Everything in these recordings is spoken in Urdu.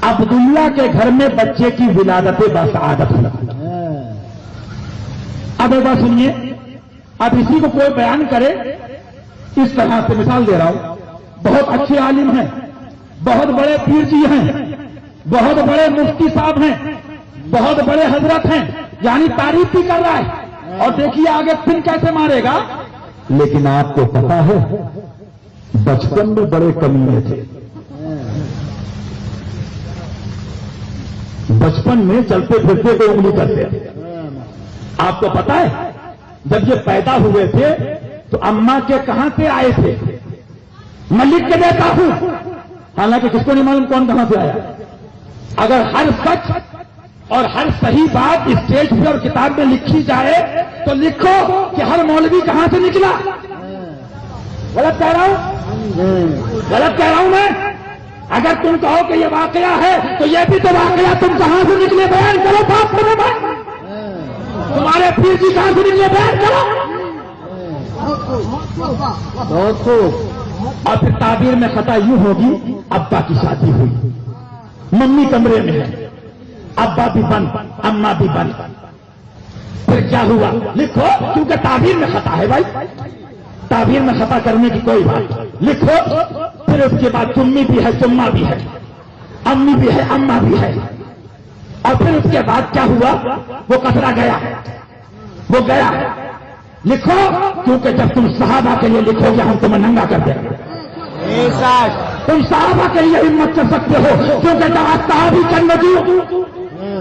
عبداللہ کے گھر میں بچے کی ولادت بسعادت ہوئی. اب ایک بات سنیے، اب اسی کو کوئی بیان کرے اس طرح سے، مثال دے رہا ہوں، بہت اچھے عالم ہیں، بہت بڑے پیر جی ہیں، بہت بڑے مفتی صاحب ہیں، بہت بڑے حضرت ہیں، یعنی تعریف بھی کر رہا ہے، اور دیکھیے آگے پن کیسے مارے گا. لیکن آپ کو پتا ہے بچپن میں بڑے کمینے تھے، بچپن میں چلتے پھرتے کو انگلی کرتے تھے. آپ کو پتا ہے جب یہ پیدا ہوئے تھے تو اماں کے کہاں سے آئے تھے؟ میں لکھ کے دیتا ہوں، حالانکہ کس کو نہیں معلوم کون کہاں سے آیا. اگر ہر سچ اور ہر صحیح بات اسٹیج پہ اور کتاب میں لکھی جائے تو لکھو کہ ہر مولوی کہاں سے نکلا. غلط کہہ رہا ہوں؟ غلط کہہ رہا ہوں میں؟ اگر تم کہو کہ یہ واقعہ ہے تو یہ بھی تو واقعہ تم کہاں سے نکلے بیان کرو. بات کرو بھائی، تمہارے پیر جی کہاں سے نکلے بیان کرو. بہت خوب. اور پھر تعبیر میں خطا یوں ہوگی، ابا کی شادی ہوئی، ممی کمرے میں ہے، ابا بھی بند، اماں بھی بند. پھر کیا ہوا لکھو، کیونکہ تعبیر میں خطا ہے بھائی، تعبیر میں خطا کرنے کی کوئی بات لکھو. پھر اس کے بعد چمی بھی ہے، چما بھی ہے، امی بھی ہے، اماں بھی ہے. اور پھر اس کے بعد کیا ہوا، وہ کترا گیا، وہ گیا. لکھو، کیونکہ جب تم صحابہ کے لیے لکھو گے ہم تمہیں ننگا کر دیں گے. تم صحابہ کے لیے ہمت کر سکتے ہو، کیونکہ جب صحابی کر لگی،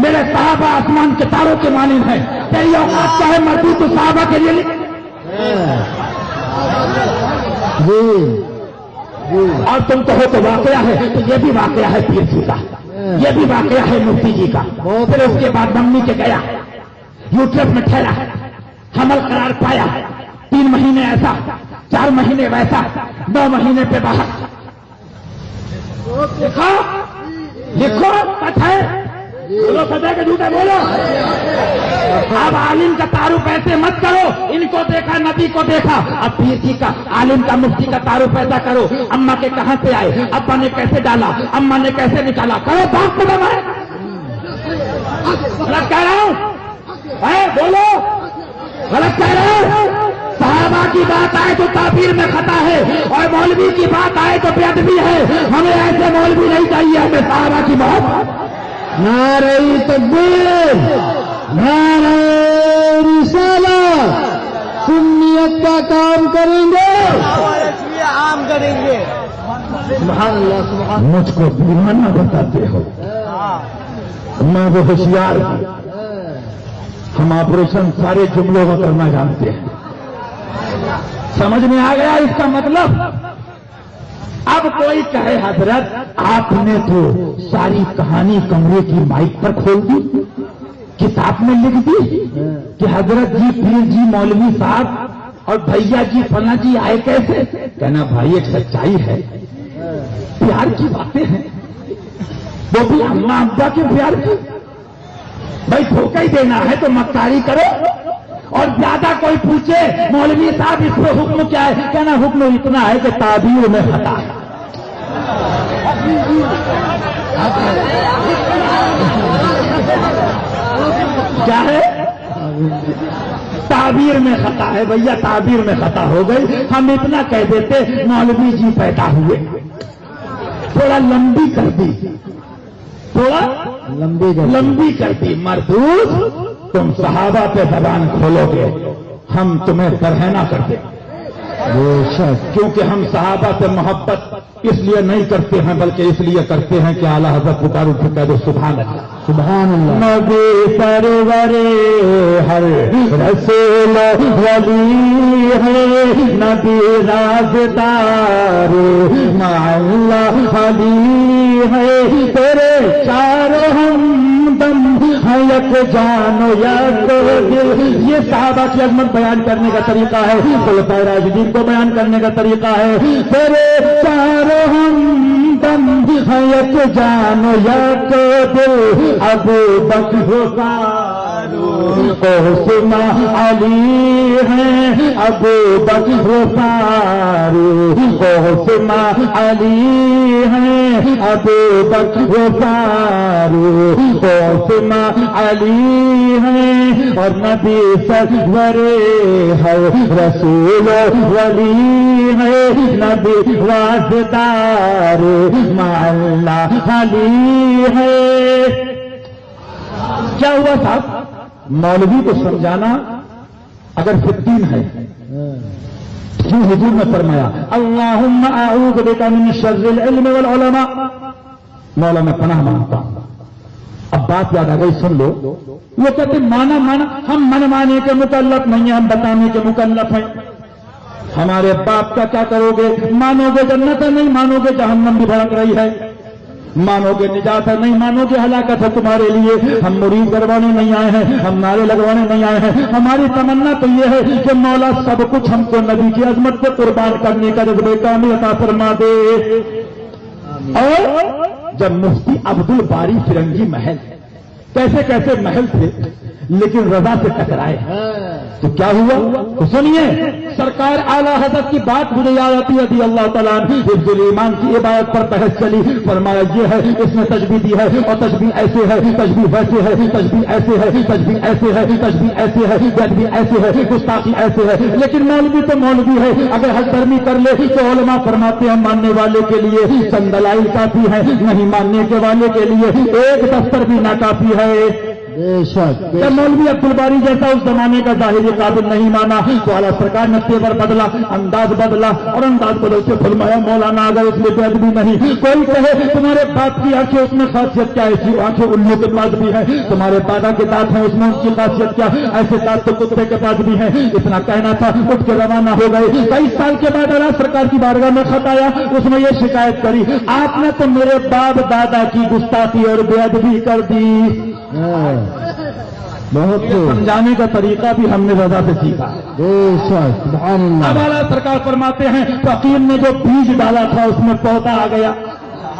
میرے صحابہ آسمان کے تاروں کے مانند ہیں. تیری اوقات چاہے مرضی تو صحابہ کے لیے لکھ. اور تم کہو تو واقعہ ہے، تو یہ بھی واقعہ ہے پیر جی کا، یہ بھی واقعہ ہے مفتی جی کا. پھر اس کے بعد ممی کے گیا، یوٹرس میں ٹھہرا، حمل قرار پایا، 3 مہینے ایسا، 4 مہینے ویسا، 9 مہینے پہ باہر. لکھو لکھو، سچ ہے، بولو سچ ہے کہ جھوٹا بولو. اب عالم کا تعارف ایسے مت کرو، ان کو دیکھا نبی کو دیکھا. اب پیر جی کا، عالم کا، مفتی کا تعارف ایسا کرو، اماں کے کہاں سے آئے، ابا نے کیسے ڈالا، اماں نے کیسے نکالا. کرو بات کو میں غلط کہہ رہا ہوں؟ بولو غلط کہہ رہے ہو. صحابہ کی بات آئے تو تعبیر میں خطا ہے، اور مولوی کی بات آئے تو بے ادبی ہے. ہمیں ایسے مولوی نہیں چاہیے، ہمیں صحابہ کی بات. نعرہ تکبیر، نعرہ رسالت. سنیت کا کام کریں گے، عام کریں گے. سبحان اللہ، سبحان. مجھ کو دیوانہ بتاتے ہو، میں وہ ہوشیار ہوں. ہم آپریشن سارے جملوں کو کرنا جانتے ہیں. سمجھ میں آ گیا اس کا مطلب؟ اب کوئی کہے حضرت آپ نے تو ساری کہانی کمرے کی مائک پر کھول دی، کتاب میں لکھ دی کہ حضرت جی، پیر جی، مولوی صاحب اور بھیا جی فلاں جی آئے کیسے. کہنا بھائی ایک سچائی ہے، پیار کی باتیں ہیں، وہ بھی اماں ابا کے پیار کی. بھائی دھوکہ ہی دینا ہے تو مکاری کرو. اور زیادہ کوئی پوچھے مولوی صاحب اس میں حکم کیا ہے، کہنا حکم اتنا ہے کہ تعبیر میں خطا ہے. کیا ہے؟ تعبیر میں خطا ہے. بھیا تعبیر میں خطا ہو گئی. ہم اتنا کہہ دیتے مولوی جی پیدا ہوئے، تھوڑا لمبی کر دی، تھوڑا لمبی کر دی. مردود تم صحابہ پہ زبان کھولو گے ہم تمہیں برہنہ کر دیں. کیونکہ ہم صحابہ سے محبت اس لیے نہیں کرتے ہیں بلکہ اس لیے کرتے ہیں کہ اعلیٰ حضرت پکارو تو کہہ دو سبحان اللہ، سبحان اللہ. نبی سرور ہر رسول ولی ہے، نبی رازدار مع اللہ علی ہے. تیرے چاروں ہمدم ہے، یک جان و یک دل. یہ صحابہ کی عظمت بیان کرنے کا طریقہ ہے، خلفائے راشدین کو بیان کرنے کا طریقہ ہے. تیرے چاروں ہمدم ہے، یک جان و یک دل. ابو بکر قاسم علی ہیں ابو بکر فاروق، قاسم علی ہیں ابو بکر فاروق، قاسم علی ہیں اور نبی سرور ہے، رسول ولی ہے، نبی واسطار معلا علی ہے۔ کیا ہوا صاحب؟ مولوی کو سمجھانا اگر فدین ہے، کیوں حضور نے فرمایا اللہم اعوذ بک من شر العلم والعلماء، مولا میں پناہ مانگتا ہوں۔ اب بات یاد آ گئی، سن لو۔ وہ کہتے مانا ہم من مانے کے مکلف نہیں ہیں، ہم بتانے کے مکلف ہیں۔ ہمارے باپ کا کیا کرو گے؟ مانو گے جنت ہے، نہیں مانو گے جہنم بھی بھڑک رہی ہے، مانو گے نجات ہے، نہیں مانو گے ہلاکت ہے تمہارے لیے۔ ہم مرید کروانے نہیں آئے ہیں، ہم نعرے لگوانے نہیں آئے ہیں، ہماری تمنا تو یہ ہے کہ مولا سب کچھ ہم کو نبی کی عظمت کو قربان کرنے کا جذبہ کامل عطا فرما دے۔ اور جب مفتی عبد الباری فرنگی محل، کیسے کیسے محل تھے لیکن رضا سے ٹکرائے تو کیا ہوا؟ تو سنیے، سرکار اعلی حضرت کی بات مجھے یاد آتی ہے رضی اللہ تعالیٰ عنہ، حفظ الایمان کی عبادت پر بحث چلی، فرمایا یہ ہے اس نے تشبیہ دی ہے اور تشبیہ ایسے ہے، تشبیہ ویسے ہے، تشبیہ ایسے ہے، تشبیہ ایسے ہے، تشبیہ ایسے ہے، تشبیہ ایسے ہے، گستاخی ایسے ہے۔ لیکن مولوی تو مولوی ہے، اگر حد درمی کر لے تو علماء فرماتے ہیں ماننے والے کے لیے چند دلائل کافی ہے، نہیں ماننے کے والے کے لیے ایک دفتر بھی ناکافی ہے۔ جب مولوی عبد الباری جیسا اس زمانے کا ظاہری قابل نہیں مانا تو اعلیٰ سرکار نے تیور بدلا، انداز بدلا، اور انداز بدل کے فرمایا مولانا اگر اس میں بید بھی نہیں، کوئی کہے تمہارے باپ کی آنکھیں اس میں خاصیت کیا، ایسی آنکھیں الو کے پاس بھی ہیں، تمہارے دادا کے دانت ہیں اس میں ان کی خاصیت کیا، ایسے دانت تو کتے کے پاس بھی ہیں۔ اتنا کہنا تھا، اٹھ کے روانہ ہو گئے۔ 23 سال کے بعد اعلیٰ سرکار کی بارگاہ میں خط آیا، اس میں یہ شکایت کری آپ نے تو میرے باپ دادا کی گستاخی اور بے ادبی کر دی۔ بہت سمجھانے کا طریقہ بھی ہم نے رضا سے سیکھا۔ اب اعلیٰ سرکار فرماتے ہیں فقیر نے جو بیج ڈالا تھا اس میں پودا آ گیا۔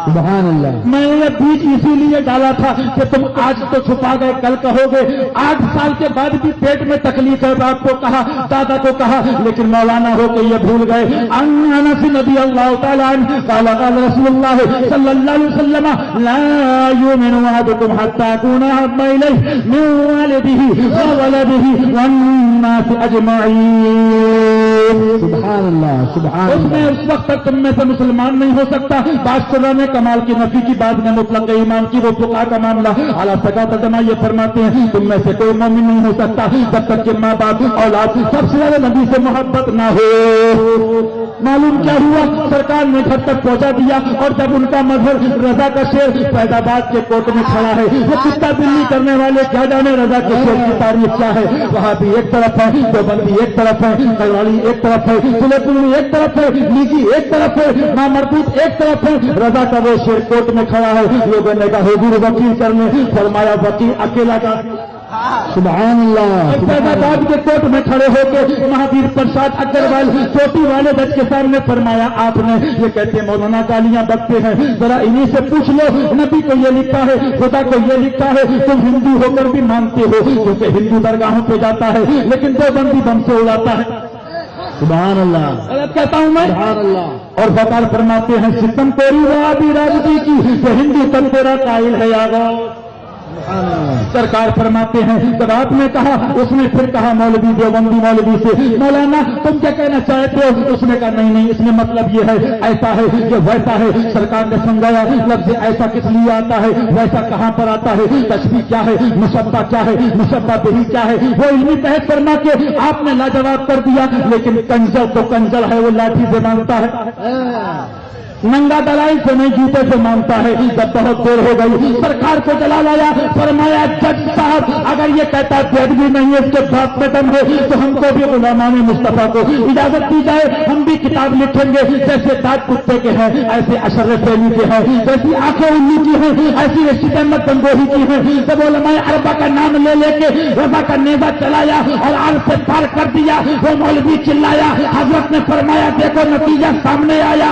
سبحان اللہ۔ میں نے یہ بیج اسی لیے ڈالا تھا کہ تم آج تو چھپا گئے کل کہو گے، 8 سال کے بعد بھی پیٹ میں تکلیف ہے، باپ کو کہا دادا کو کہا، لیکن مولانا ہو کے یہ بھول گئے۔ انس رضی اللہ تعالیٰ عنہ قال قال رسول اللہ صلی اللہ علیہ وسلم لا یؤمن احدکم حتی یکون احب الیہ من والدہ وولدہ والناس اجمعین۔ سبحان اللہ سبحان اللہ۔ اس میں اس وقت تک تم میں سے مسلمان نہیں ہو سکتا۔ بادشاہ نے کمال کی نفی کی بات میں مطلق ایمان کی وہ فقہ کا معاملہ اعلیٰ سرکار ترجمہ یہ فرماتے ہیں تم میں سے کوئی مومن نہیں ہو سکتا جب تک کہ ماں باپ اولاد سب سے زیادہ نبی سے محبت نہ ہو۔ معلوم کیا ہوا؟ سرکار نے گھر تک پہنچا دیا، اور جب ان کا مظہر رضا کا شیر فیضآباد کے کوٹ میں کھڑا ہے، وہ کتا بلی کرنے والے کیا جانے رضا کے شیر کی تعریف کیا ہے۔ وہاں بھی ایک طرف ہے، دیوبندی ایک طرف ہے، کلوالی ایک طرف ہے، سلے پوری ایک طرف ہے، لیگی ایک طرف ہے، ماں مربوط ایک طرف ہے، رضا کا وہ شیر کوٹ میں کھڑا ہے۔ لوگوں نے کہا حضور وکیل کرنے، فرمایا وکیل اکیلا کا۔ سبحان اللہ۔ فیضآباد کے کوٹ میں کھڑے ہو کے مہادیر پرساد اگروال چوٹی والے جج کے سامنے فرمایا آپ نے یہ کہتے مولانا گالیاں بکتے ہیں، ذرا انہی سے پوچھ لو نبی کو یہ لکھا ہے، خدا کو یہ لکھا ہے، تم ہندو ہو کر بھی مانتے ہو، کیونکہ ہندو درگاہوں پہ جاتا ہے لیکن دیوبندی بم سے اڑاتا ہے۔ سبحان اللہ۔ غلط کہتا ہوں میں؟ سبحان اللہ۔ اور فقار فرماتے ہیں ستم تیری وہ آبی راجدی کی کہ ہندو تم تیرا قائل ہے آگا۔ سرکار فرماتے ہیں جب آپ نے کہا اس نے پھر کہا مولوی دیوبندی مولوی سے مولانا تم کیا کہنا چاہتے ہو؟ اس نے کہا نہیں اس میں مطلب یہ ہے ایسا ہے کہ ویسا ہے۔ سرکار نے سمجھایا لفظ ایسا کس لیے آتا ہے، ویسا کہاں پر آتا ہے، تشبیہ کیا ہے، مشبہ کیا ہے، مشبہ بہی کیا ہے، وہ علمی بحث فرما کے آپ نے لاجواب کر دیا۔ لیکن کنجر تو کنجر ہے، وہ لاٹھی سے مانگتا ہے، ننگا دلائی سے نہیں جوتے سے مانتا ہے۔ جب بہت دیر ہو گئی سرکار کو جلا لایا، فرمایا جج صاحب اگر یہ کہتا ہے بھی نہیں ہے اس کے بعد میں دم ہے تو ہم کو بھی غلامان مصطفیٰ کو اجازت دی جائے، ہم بھی کتاب لکھیں گے جیسے دانت کتے کے ہیں ایسے اشرف علی کے ہیں، جیسی آنکھیں الو کی ہیں ایسی رشید احمد گنگوہی کی ہیں۔ جب علماء اربعہ کا نام لے لے کے رضا کا نیزہ چلایا اور آن سے پار کر دیا، وہ مولوی چلایا، حضرت نے فرمایا دیکھو نتیجہ سامنے آیا،